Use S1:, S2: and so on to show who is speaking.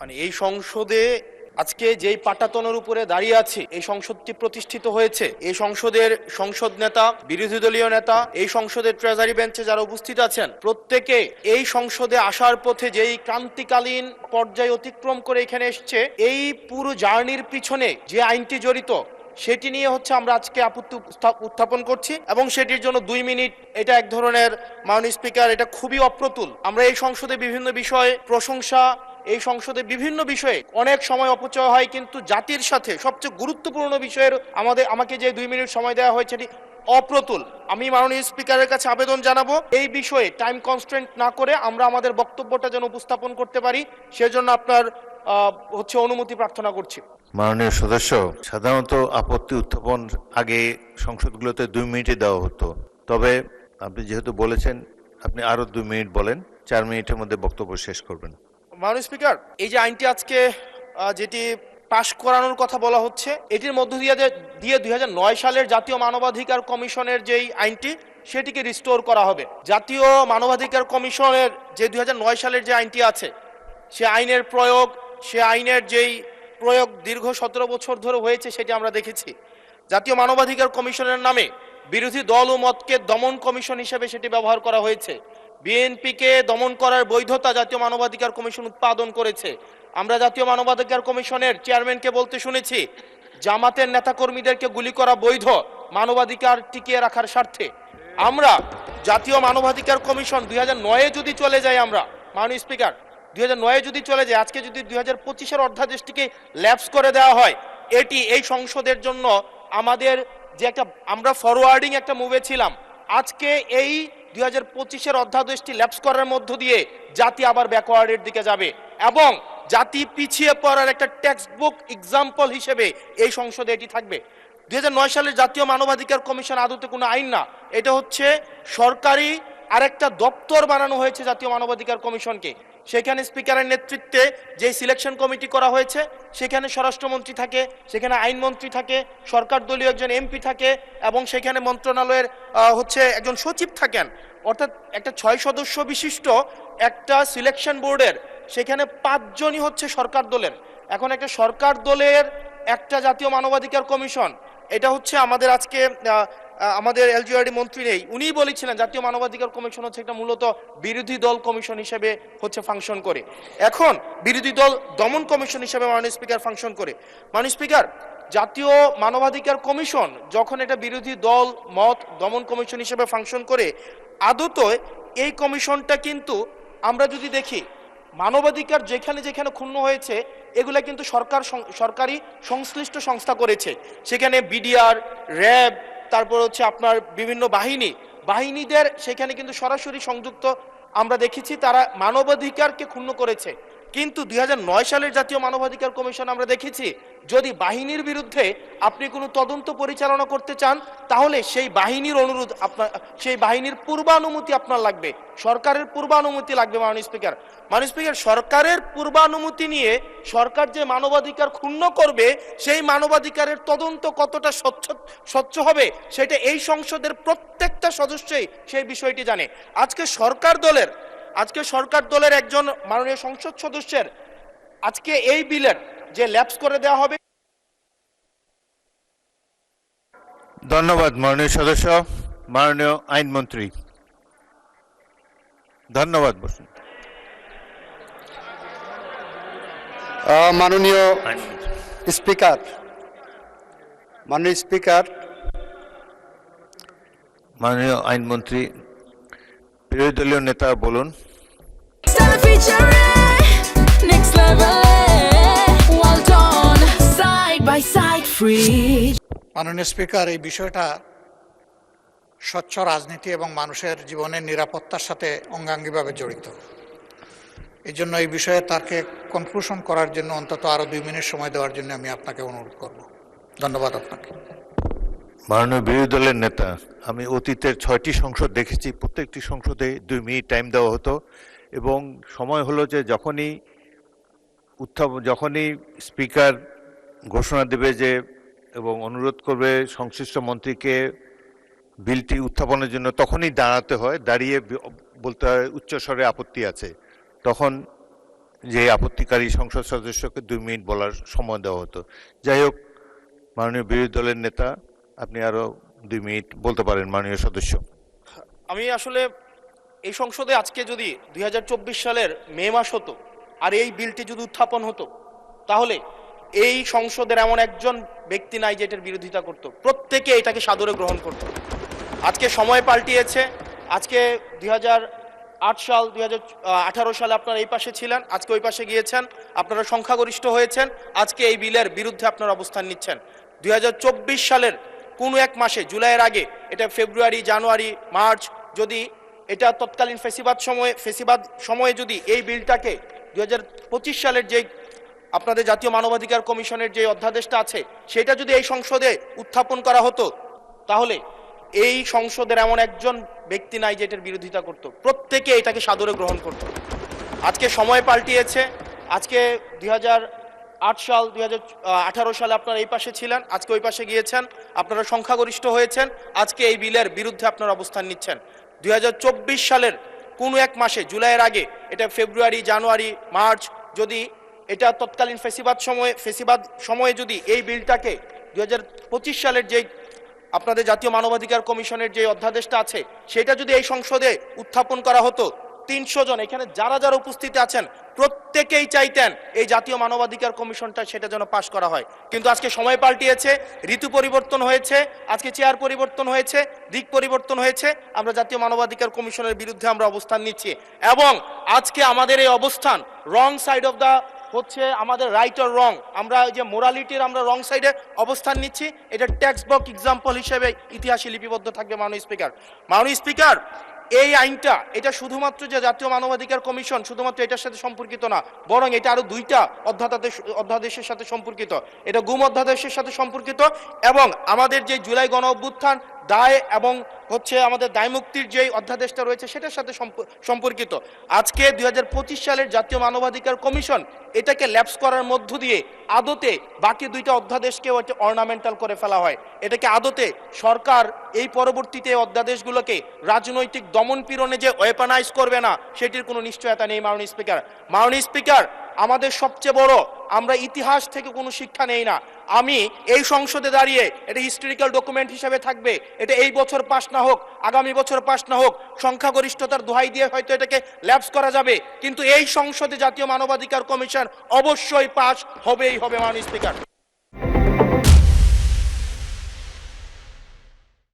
S1: মানে এই সংসদে আজকে যেই পাটাতনের উপরে দাঁড়িয়ে আছে, এই সংসদটি প্রতিষ্ঠিত হয়েছে, এই সংসদের সংসদ নেতা, বিরোধী দলীয় নেতা, এই সংসদের ট্রেজারি বেঞ্চে যারা উপস্থিত আছেন, প্রত্যেকে এই সংসদে আসার পথে যেই ক্রান্তিকালীন পর্যায়ে অতিক্রম করে এখানে এসছে, এই পুরো জার্নির পিছনে যে আইনটি জড়িত সেটি নিয়ে হচ্ছে আমরা আজকে আপত্তি উত্থাপন করছি এবং সেটির জন্য 2 মিনিট, এটা এক ধরনের, মাননীয় স্পিকার, এটা খুবই অপ্রতুল। আমরা এই সংসদে বিভিন্ন বিষয়ে প্রশংসা, এই সংসদে বিভিন্ন বিষয়ে অনেক সময় অপচয় হয়, কিন্তু জাতির সাথে সবচেয়ে গুরুত্বপূর্ণ বিষয়ের আমাকে যে 2 মিনিট সময় দেওয়া হয়েছে এটি অপ্রতুল। আমি মাননীয় স্পিকারের কাছে আবেদন জানাবো এই বিষয়ে টাইম কনস্ট্রেন্ট না করে আমরা আমাদের বক্তব্যটা যেন উপস্থাপন করতে পারি, সেজন্য আপনার অনুমতি প্রার্থনা করছি।
S2: মাননীয় সদস্য, সাধারণত আপত্তি উত্থাপন আগে সংসদগুলোতে 2 মিনিটে দেওয়া হতো, তবে আপনি যেহেতু বলেছেন আপনি আরো 2 মিনিট বলেন, 4 মিনিটের মধ্যে বক্তব্য শেষ করবেন।
S1: মাননীয় স্পিকার, এই যে আইনটি আজকে যেটি পাশ করানোর কথা বলা হচ্ছে, এটির মধ্য দিয়ে 2009 সালের জাতীয় মানবাধিকার কমিশনের যেই আইনটি সেটিকে রিস্টোর করা হবে। জাতীয় মানবাধিকার কমিশনের যে 2009 সালের যে আইনটি আছে, সে আইনের প্রয়োগ দীর্ঘ 17 বছর ধরে হয়েছে, সেটি আমরা দেখেছি। জাতীয় মানবাধিকার কমিশনের নামে বিরোধী দল ও মতকে দমন কমিশন হিসেবে সেটি ব্যবহার করা হয়েছে। বিএনপিকে দমন করার বৈধতা জাতীয় মানবাধিকার কমিশন উৎপাদন করেছে। আমরা জাতীয় মানবাধিকার কমিশনের চেয়ারম্যানকে বলতে শুনেছি, জামাতের নেতাকর্মীদেরকে গুলি করা বৈধ মানবাধিকার টিকিয়ে রাখার স্বার্থে। আমরা জাতীয় মানবাধিকার কমিশন 2009-এ যদি চলে যাই, আমরা মাননীয় স্পিকার 2009-এ যদি চলে যায়, আজকে যদি 2025-এর অধ্যাদেশটিকে ল্যাপস করে দেওয়া হয়, এটি এই সংসদের জন্য আমাদের যে আমরা ফরওয়ার্ডিং একটা মুভে ছিলাম, আজকে এই 2025-এর অধ্যাদেশটি ল্যাপস করার মধ্য দিয়ে জাতি আবার ব্যাকওয়ার্ডের দিকে যাবে এবং জাতি পিছিয়ে পড়ার একটা টেক্সট বুক এক্সাম্পল হিসেবে এই সংসদে এটি থাকবে। 2009 সালের জাতীয় মানবাধিকার কমিশন আদতে কোনো আইন না, এটা হচ্ছে সরকারি আরেকটা দপ্তর বানানো হয়েছে জাতীয় মানবাধিকার কমিশনকে। সেখানে স্পিকারের নেতৃত্বে যে সিলেকশন কমিটি করা হয়েছে, সেখানে স্বরাষ্ট্রমন্ত্রী থাকে, সেখানে আইনমন্ত্রী থাকে, সরকার দলীয় একজন এমপি থাকে এবং সেখানে মন্ত্রণালয়ের একজন সচিব থাকেন। অর্থাৎ একটা 6 সদস্য বিশিষ্ট একটা সিলেকশন বোর্ডের সেখানে 5 জনই হচ্ছে সরকার দলের। এখন একটা সরকার দলের একটা জাতীয় মানবাধিকার কমিশন, এটা হচ্ছে আমাদের আজকে আমাদের এলজিআরডি মন্ত্রী নেই, উনিই বলেছিলেন জাতীয় মানবাধিকার কমিশন হচ্ছে একটা মূলত বিরোধী দল কমিশন হিসেবে ফাংশন করে। এখন বিরোধী দল দমন কমিশন হিসেবে মাননীয় স্পিকার ফাংশন করে। মাননীয় স্পিকার, জাতীয় মানবাধিকার কমিশন যখন এটা বিরোধী দল মত দমন কমিশন হিসেবে ফাংশন করে, আদত এই কমিশনটা কিন্তু আমরা যদি দেখি, মানবাধিকার যেখানে যেখানে ক্ষুণ্ণ হয়েছে এগুলা কিন্তু সরকারি সংশ্লিষ্ট সংস্থা করেছে। সেখানে বিডিআর, র্যাব, তারপর আপনার বিভিন্ন বাহিনীদের সেখানে কিন্তু সরাসরি সংযুক্ত আমরা দেখেছি, তারা মানবাধিকারকে ক্ষুণ্ণ করেছে। কিন্তু 2009 সালের জাতীয় মানবাধিকার কমিশন আমরা দেখেছি, যদি বাহিনীর বিরুদ্ধে আপনি কোনো তদন্ত পরিচালনা করতে চান, তাহলে সেই বাহিনীর সেই বাহিনীর পূর্বানুমতি আপনার লাগবে, সরকারের পূর্বানুমতি লাগবে। মাননীয় স্পিকার, সরকারের পূর্বানুমতি নিয়ে সরকার যে মানবাধিকার ক্ষুণ্ণ করবে, সেই মানবাধিকারের তদন্ত কতটা স্বচ্ছ হবে সেটা এই সংসদের প্রত্যেকটা সদস্যই সেই বিষয়টি জানে। আজকে সরকার দলের একজন মাননীয় সংসদ সদস্যের আজকে এই বিলের যে ল্যাপস করে দেওয়া হবে।
S2: ধন্যবাদ মাননীয় সদস্য। মাননীয় আইনমন্ত্রী, ধন্যবাদ। বসুন।
S3: মাননীয় স্পিকার,
S2: মাননীয় আইনমন্ত্রী, বিরোধী দলীয় নেতা বলুন।
S4: মাননীয় স্পিকার, এই বিষয়টা স্বচ্ছ রাজনীতি এবং মানুষের জীবনের নিরাপত্তার সাথে অঙ্গাঙ্গিভাবে জড়িত। এই জন্য এই বিষয়ে তাকে কনক্লুশন করার জন্য অন্তত আরো 2 মিনিট সময় দেওয়ার জন্য আমি আপনাকে অনুরোধ করব। ধন্যবাদ আপনাকে।
S2: মাননীয় বিরোধী দলের নেতা, আমি অতীতের 6টি সংসদ দেখেছি, প্রত্যেকটি সংসদে 2 মিনিট টাইম দেওয়া হতো এবং সময় হলো যে যখনই স্পিকার ঘোষণা দেবে যে এবং অনুরোধ করবে সংশ্লিষ্ট মন্ত্রীকে বিলটি উত্থাপনের জন্য, তখনই দাঁড়াতে হয়, দাঁড়িয়ে বলতে হয় উচ্চস্বরে আপত্তি আছে, তখন যে আপত্তিকারী সংসদ সদস্যকে 2 মিনিট বলার সময় দেওয়া হতো। যাই হোক, মাননীয় বিরোধী দলের নেতা, আপনি আরো 2 মিনিট বলতে পারেন মাননীয় সদস্য।
S1: আমি আসলে এই সংসদে আজকে যদি 2024 সালের মে মাস হতো আর এই বিলটি যদি উত্থাপন হতো, তাহলে এই সংসদের এমন একজন ব্যক্তি নাই যে এটার বিরোধিতা করত, প্রত্যেকে এটাকে সাদরে গ্রহণ করত। আজকে সময় পাল্টিয়েছে। আজকে 2008 সাল 2018 সালে আপনারা এই পাশে ছিলেন, আজকে ওই পাশে গিয়েছেন, আপনারা সংখ্যাগরিষ্ঠ হয়েছেন, আজকে এই বিলের বিরুদ্ধে আপনারা অবস্থান নিচ্ছেন। 2024 সালের কোনো এক মাসে, জুলাইয়ের আগে, এটা ফেব্রুয়ারি, জানুয়ারি, মার্চ, যদি এটা তৎকালীন ফেসিবাদ সময়ে যদি এই বিলটাকে 2025 সালের যে আপনাদের জাতীয় মানবাধিকার কমিশনের যে অধ্যাদেশটা আছে সেটা যদি এই সংসদে উত্থাপন করা হতো, তাহলে এই সংসদের এমন একজন ব্যক্তি নাই যে এটার বিরোধিতা করত, প্রত্যেকে এটাকে সাদরে গ্রহণ করত। আজকে সময় পাল্টিয়েছে। আজকে 2008 সাল 2018 সালে আপনারা এই পাশে ছিলেন, আজকে ওই পাশে গিয়েছেন, আপনারা সংখ্যাগরিষ্ঠ হয়েছেন, আজকে এই বিলের বিরুদ্ধে আপনারা অবস্থান নিচ্ছেন। 2024 সালের কোনো এক মাসে, জুলাইয়ের আগে, এটা ফেব্রুয়ারি, জানুয়ারি, মার্চ, যদি এটা তৎকালীন ফেসিবাদ সময়ে যদি এই বিলটাকে 2025 সালের যে আপনাদের জাতীয় মানবাধিকার কমিশনের যে অধ্যাদেশটা আছে সেটা যদি এই সংসদে উত্থাপন করা হতো, 300 জন এখানে যারা যারা উপস্থিত আছেন প্রত্যেকেই চাইতেন এই জাতীয় মানবাধিকার কমিশনটা সেটা যেন পাশ করা হয়। কিন্তু আজকে সময় পাল্টিয়েছে, ঋতু পরিবর্তন হয়েছে, আজকে চেয়ার পরিবর্তন হয়েছে, দিক পরিবর্তন হয়েছে, আমরা জাতীয় মানবাধিকার কমিশনের বিরুদ্ধে আমরা অবস্থান নিচ্ছি। এবং আজকে আমাদের এই অবস্থান রং সাইড অফ দ্য হচ্ছে আমাদের রাইট অর রং, আমরা যে মোরালিটির আমরা রং সাইডে অবস্থান নিচ্ছি, এটা টেক্সট বুক এক্সাম্পল হিসেবে ইতিহাসে লিপিবদ্ধ থাকবে। মাননীয় স্পিকার, এই আইনটা এটা শুধুমাত্র যে জাতীয় মানবাধিকার কমিশন শুধুমাত্র এটার সাথে সম্পর্কিত না, বরং এটা আরো 2টা অধ্যাদেশের সাথে সম্পর্কিত। এটা গুম অধ্যাদেশের সাথে সম্পর্কিত এবং আমাদের যে জুলাই গণ অভ্যুত্থান দায় এবং হচ্ছে আমাদের দায়মুক্তির যে অধ্যাদেশটা রয়েছে সেটার সাথে সম্পর্কিত। আজকে 2025 সালের জাতীয় মানবাধিকার কমিশন এটাকে ল্যাপস করার মধ্য দিয়ে আদতে বাকি 2টা অধ্যাদেশকে অর্নামেন্টাল করে ফেলা হয়। এটাকে আদতে সরকার এই পরবর্তীতে অধ্যাদেশগুলোকে রাজনৈতিক দমন পীড়নে যে ওয়েপনাইজ করবে না সেটির কোনো নিশ্চয়তা নেই। মাননীয় স্পিকার, আমাদের সবচেয়ে বড়, আমরা ইতিহাস থেকে কোনো শিক্ষা নেই না। আমি এই সংসদে দাঁড়িয়ে, এটা হিস্টোরিক্যাল ডকুমেন্ট হিসেবে থাকবে, এটা এই বছর পাস না হোক, আগামী বছর পাস না হোক, সংখ্যাগরিষ্ঠতার দোহাই দিয়ে হয়তো এটাকে ল্যাপস করা যাবে, কিন্তু এই সংসদে জাতীয় মানবাধিকার কমিশন অবশ্যই পাস হবেই হবে। মাননীয় স্পিকার।